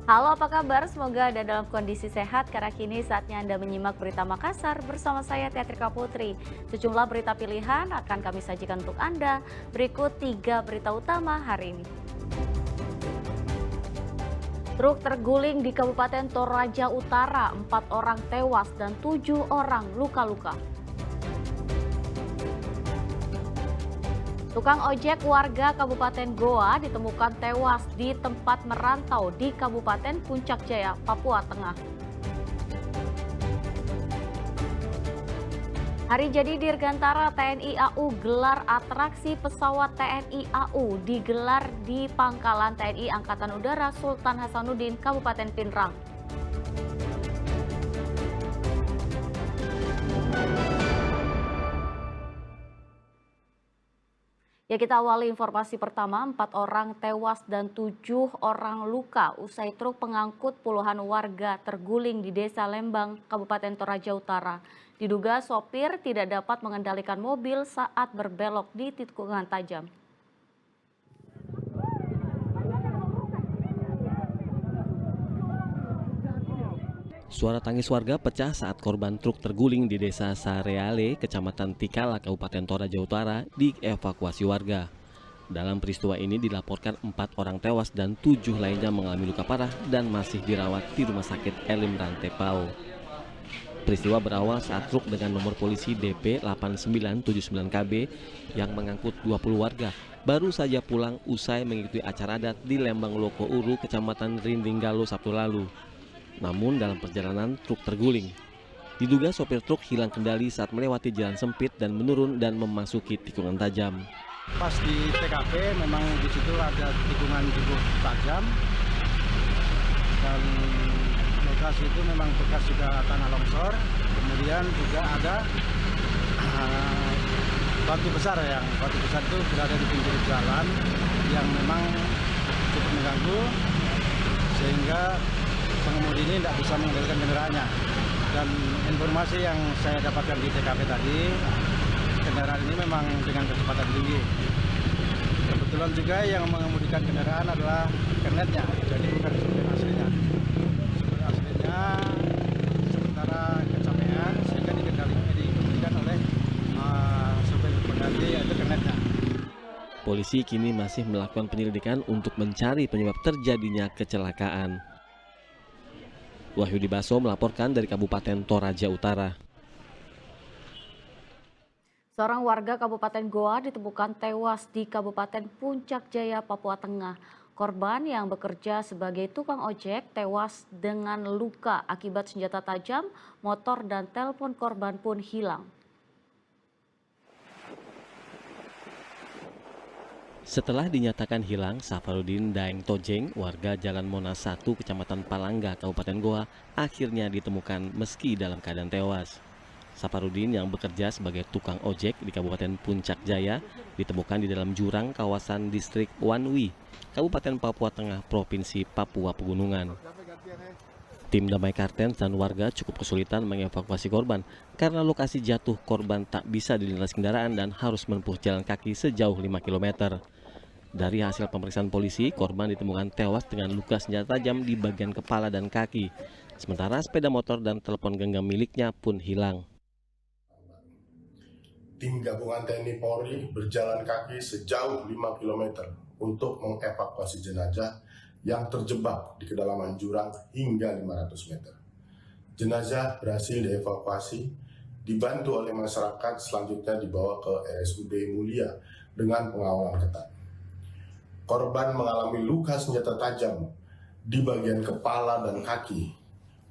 Halo, apa kabar? Semoga Anda dalam kondisi sehat karena kini saatnya Anda menyimak berita Makassar bersama saya Teatrika Putri. Sejumlah berita pilihan akan kami sajikan untuk Anda. Berikut 3 berita utama hari ini. Truk terguling di Kabupaten Toraja Utara, 4 orang tewas dan 7 orang luka-luka. Tukang ojek warga Kabupaten Goa ditemukan tewas di tempat merantau di Kabupaten Puncak Jaya, Papua Tengah. Hari jadi Dirgantara TNI AU gelar atraksi pesawat TNI AU digelar di Pangkalan TNI Angkatan Udara Sultan Hasanuddin, Kabupaten Pinrang. Ya, kita awali informasi pertama, 4 orang tewas dan 7 orang luka usai truk pengangkut puluhan warga terguling di Desa Lembang, Kabupaten Toraja Utara. Diduga sopir tidak dapat mengendalikan mobil saat berbelok di tikungan tajam. Suara tangis warga pecah saat korban truk terguling di Desa Sareale, Kecamatan Tikala, Kabupaten Toraja Utara, dievakuasi warga. Dalam peristiwa ini dilaporkan 4 orang tewas dan 7 lainnya mengalami luka parah dan masih dirawat di Rumah Sakit Elim Rantepao. Peristiwa berawal saat truk dengan nomor polisi DP 8979KB yang mengangkut 20 warga baru saja pulang usai mengikuti acara adat di Lembang Loko Uru, Kecamatan Rindinggalo, Sabtu lalu. Namun dalam perjalanan truk terguling. Diduga sopir truk hilang kendali saat melewati jalan sempit dan menurun dan memasuki tikungan tajam. Pas di TKP memang di situ ada tikungan cukup tajam dan lokasi itu memang bekas juga tanah longsor. Kemudian juga ada batu besar itu berada di pinggir jalan yang memang cukup mengganggu sehingga pengemudi ini tidak bisa mengendalikan kendaraannya. Dan informasi yang saya dapatkan di TKP tadi, kendaraan ini memang dengan kecepatan tinggi. Kebetulan juga yang mengemudikan kendaraan adalah kernetnya, jadi bukan supir aslinya. Supir aslinya sementara kecapean sehingga dikemudikan oleh supir pengganti, yaitu kernetnya. Polisi kini masih melakukan penyelidikan untuk mencari penyebab terjadinya kecelakaan. Wahyudi Baso melaporkan dari Kabupaten Toraja Utara. Seorang warga Kabupaten Goa ditemukan tewas di Kabupaten Puncak Jaya, Papua Tengah. Korban yang bekerja sebagai tukang ojek tewas dengan luka akibat senjata tajam, motor dan telepon korban pun hilang. Setelah dinyatakan hilang, Safarudin Daeng Tojeng, warga Jalan Monas 1, Kecamatan Palangga, Kabupaten Goa, akhirnya ditemukan meski dalam keadaan tewas. Safarudin yang bekerja sebagai tukang ojek di Kabupaten Puncak Jaya ditemukan di dalam jurang kawasan distrik Wanwi, Kabupaten Papua Tengah, Provinsi Papua Pegunungan. Tim Damai Kartens dan warga cukup kesulitan mengevakuasi korban karena lokasi jatuh korban tak bisa dilintas kendaraan dan harus menempuh jalan kaki sejauh 5 km. Dari hasil pemeriksaan polisi, korban ditemukan tewas dengan luka senjata tajam di bagian kepala dan kaki. Sementara sepeda motor dan telepon genggam miliknya pun hilang. Tim gabungan TNI Polri berjalan kaki sejauh 5 km untuk mengevakuasi jenazah yang terjebak di kedalaman jurang hingga 500 meter. Jenazah berhasil dievakuasi, dibantu oleh masyarakat, selanjutnya dibawa ke RSUD Mulia dengan pengawalan ketat. Korban mengalami luka senjata tajam di bagian kepala dan kaki.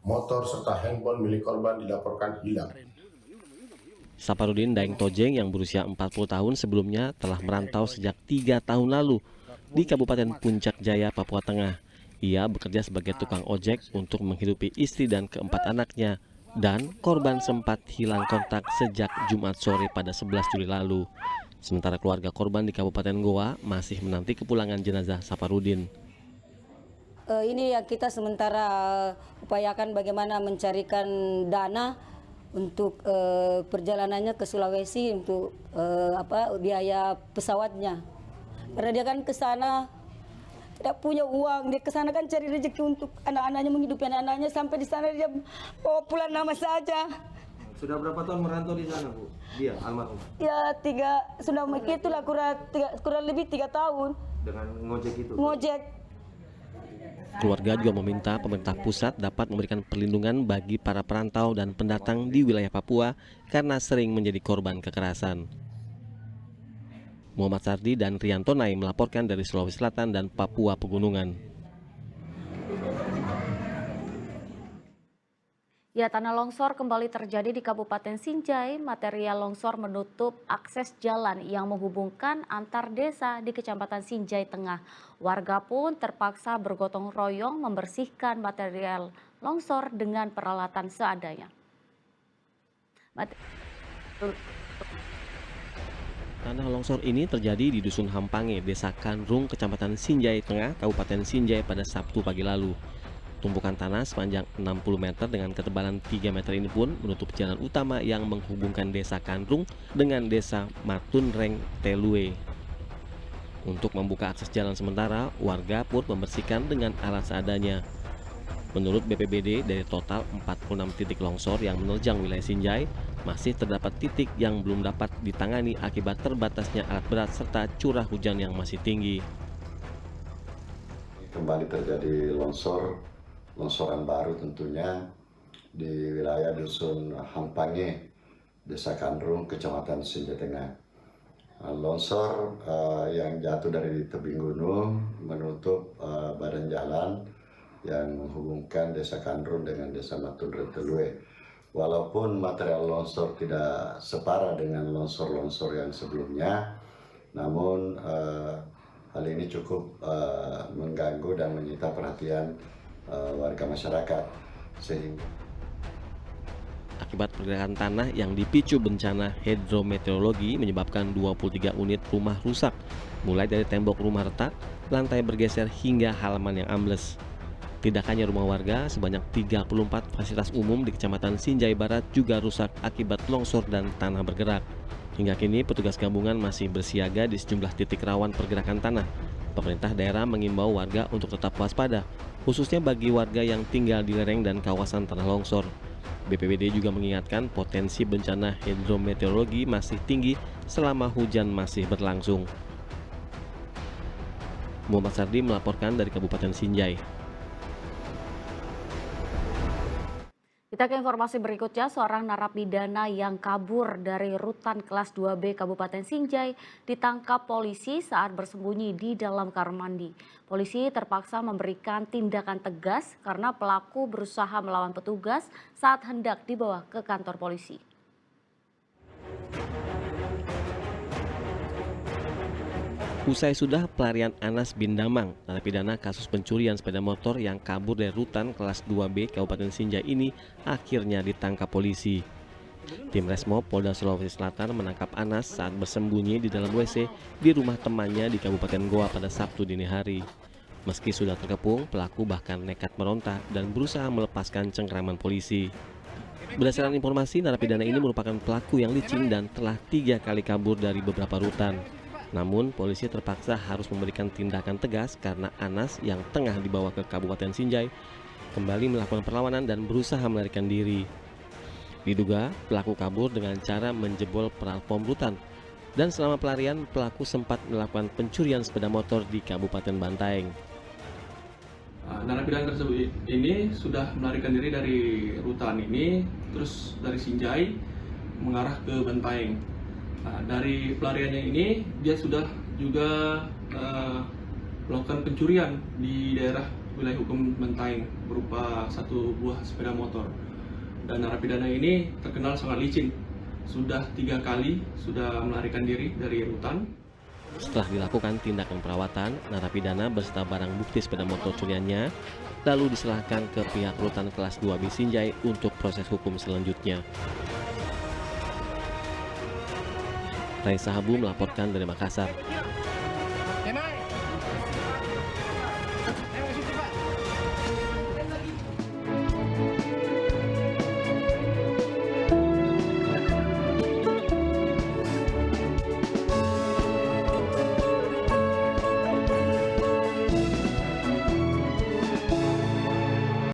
Motor serta handphone milik korban dilaporkan hilang. Safarudin Daeng Tojeng yang berusia 40 tahun sebelumnya telah merantau sejak 3 tahun lalu di Kabupaten Puncak Jaya, Papua Tengah. Ia bekerja sebagai tukang ojek untuk menghidupi istri dan keempat anaknya. Dan korban sempat hilang kontak sejak Jumat sore pada 11 Juli lalu. Sementara keluarga korban di Kabupaten Goa masih menanti kepulangan jenazah Safarudin. Ini yang kita sementara upayakan bagaimana mencarikan dana untuk perjalanannya ke Sulawesi untuk biaya pesawatnya. Karena dia kan ke sana tidak punya uang. Dia ke sana kan cari rezeki untuk anak-anaknya, menghidupi anak-anaknya, sampai di sana dia bawa pulang nama saja. Sudah berapa tahun merantau di sana, Bu? Dia almarhum. Ya sudah begitulah kurang lebih 3 tahun. Dengan ngojek itu. Ngojek. Keluarga juga meminta pemerintah pusat dapat memberikan perlindungan bagi para perantau dan pendatang di wilayah Papua karena sering menjadi korban kekerasan. Muhammad Sardi dan Rianto Nai melaporkan dari Sulawesi Selatan dan Papua Pegunungan. Ya, tanah longsor kembali terjadi di Kabupaten Sinjai. Material longsor menutup akses jalan yang menghubungkan antar desa di Kecamatan Sinjai Tengah. Warga pun terpaksa bergotong royong membersihkan material longsor dengan peralatan seadanya. Tanah longsor ini terjadi di Dusun Hampange, Desa Kanrung, Kecamatan Sinjai Tengah, Kabupaten Sinjai pada Sabtu pagi lalu. Tumpukan tanah sepanjang 60 meter dengan ketebalan 3 meter ini pun menutup jalan utama yang menghubungkan Desa Kanrung dengan Desa Matunreng Telue. Untuk membuka akses jalan sementara, warga pun membersihkan dengan alat seadanya. Menurut BPBD, dari total 46 titik longsor yang menerjang wilayah Sinjai, masih terdapat titik yang belum dapat ditangani akibat terbatasnya alat berat serta curah hujan yang masih tinggi. Kembali terjadi longsoran baru tentunya di wilayah Dusun Hampange, Desa Kanrung, Kecamatan Sinjai Tengah. Longsor yang jatuh dari tebing gunung menutup badan jalan yang menghubungkan Desa Kanrung dengan Desa Matunreng Telue. Walaupun material longsor tidak separah dengan longsor-longsor yang sebelumnya, namun hal ini cukup mengganggu dan menyita perhatian warga masyarakat. Sehingga akibat pergerakan tanah yang dipicu bencana hidrometeorologi menyebabkan 23 unit rumah rusak, mulai dari tembok rumah retak, lantai bergeser hingga halaman yang ambles. Tidak hanya rumah warga, sebanyak 34 fasilitas umum di Kecamatan Sinjai Barat juga rusak akibat longsor dan tanah bergerak. Hingga kini petugas gabungan masih bersiaga di sejumlah titik rawan pergerakan tanah. Pemerintah daerah mengimbau warga untuk tetap waspada, khususnya bagi warga yang tinggal di lereng dan kawasan tanah longsor. BPBD juga mengingatkan potensi bencana hidrometeorologi masih tinggi selama hujan masih berlangsung. Muhammad Sardi melaporkan dari Kabupaten Sinjai. Kita ke informasi berikutnya, seorang narapidana yang kabur dari rutan kelas 2B Kabupaten Sinjai ditangkap polisi saat bersembunyi di dalam kamar mandi. Polisi terpaksa memberikan tindakan tegas karena pelaku berusaha melawan petugas saat hendak dibawa ke kantor polisi. Usai sudah pelarian Anas bin Damang, narapidana kasus pencurian sepeda motor yang kabur dari rutan kelas 2B Kabupaten Sinjai ini akhirnya ditangkap polisi. Tim Resmob Polda Sulawesi Selatan menangkap Anas saat bersembunyi di dalam WC di rumah temannya di Kabupaten Goa pada Sabtu dini hari. Meski sudah terkepung, pelaku bahkan nekat meronta dan berusaha melepaskan cengkraman polisi. Berdasarkan informasi, narapidana ini merupakan pelaku yang licin dan telah 3 kali kabur dari beberapa rutan. Namun, polisi terpaksa harus memberikan tindakan tegas karena Anas yang tengah dibawa ke Kabupaten Sinjai kembali melakukan perlawanan dan berusaha melarikan diri. Diduga, pelaku kabur dengan cara menjebol platform rutan. Dan selama pelarian, pelaku sempat melakukan pencurian sepeda motor di Kabupaten Bantaeng. Narapidana tersebut ini sudah melarikan diri dari rutan ini, terus dari Sinjai mengarah ke Bantaeng. Dari pelariannya ini dia sudah juga melakukan pencurian di daerah wilayah hukum Bantaeng berupa 1 buah sepeda motor. Dan narapidana ini terkenal sangat licin, sudah 3 kali sudah melarikan diri dari rutan. Setelah dilakukan tindakan perawatan, narapidana beserta barang bukti sepeda motor curiannya lalu diserahkan ke pihak rutan kelas 2B Sinjai untuk proses hukum selanjutnya. Raisa Habu melaporkan dari Makassar.